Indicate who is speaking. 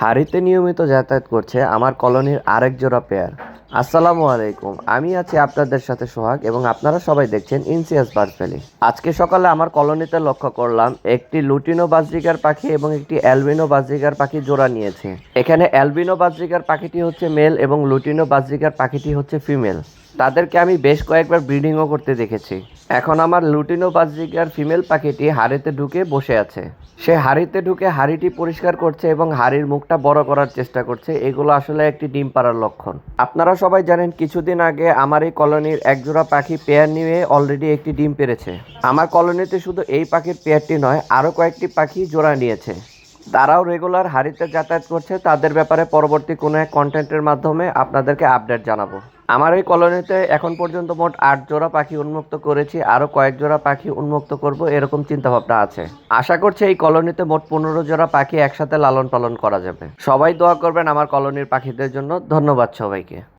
Speaker 1: হাড়িতে নিয়মিত যাতায়াত করছে আমার কলোনির আরেক জোড়া পেয়ার। আসসালামু আলাইকুম, আমি আছি আপনাদের সাথে সোহাগ এবং আপনারা সবাই দেখছেন ইনসিয়াস বার্ড ভ্যালি। আজকে সকালে আমার কলোনিতে লক্ষ্য করলাম একটি লুটিনো বাজরিকার পাখি এবং একটি অ্যালবিনো বাজরিকার পাখি জোড়া নিয়েছে। এখানে অ্যালবিনো বাজরিকার পাখিটি হচ্ছে মেল এবং লুটিনো বাজরিকার পাখিটি হচ্ছে ফিমেল। তাদেরকে আমি বেশ কয়েকবার ব্রিডিংও করতে দেখেছি। এখন আমার লুটিনো বাজরিকার ফিমেল পাখিটি হাড়িতে ঢুকে বসে আছে। সে হাড়িতে ঢুকে হাড়িটি পরিষ্কার করছে এবং হাড়ির মুখটা বড় করার চেষ্টা করছে। এগুলো আসলে একটি ডিম পাড়ার লক্ষণ। আপনারা সবাই জানেন কিছুদিন আগে আমার এই কলোনির একজোড়া পাখি পেয়ার নিয়ে অলরেডি একটি ডিম পেড়েছে। আমার কলোনিতে শুধু এই পাখির পেয়ারটি নয়, আরও কয়েকটি পাখি জোড়া নিয়েছে। তারাও রেগুলার হাড়িতে যাতায়াত করছে। তাদের ব্যাপারে পরবর্তী কোনো এক কন্টেন্টের মাধ্যমে আপনাদেরকে আপডেট জানাবো। আমার এই কলোনিতে এখন পর্যন্ত মোট 8 জোড়া পাখি উন্মুক্ত করেছি, আরও কয়েক জোড়া পাখি উন্মুক্ত করব এরকম চিন্তাভাবনা আছে। আশা করছি এই কলোনিতে মোট 15 জোড়া পাখি একসাথে লালন পালন করা যাবে। সবাই দোয়া করবেন আমার কলোনির পাখিদের জন্য। ধন্যবাদ সবাইকে।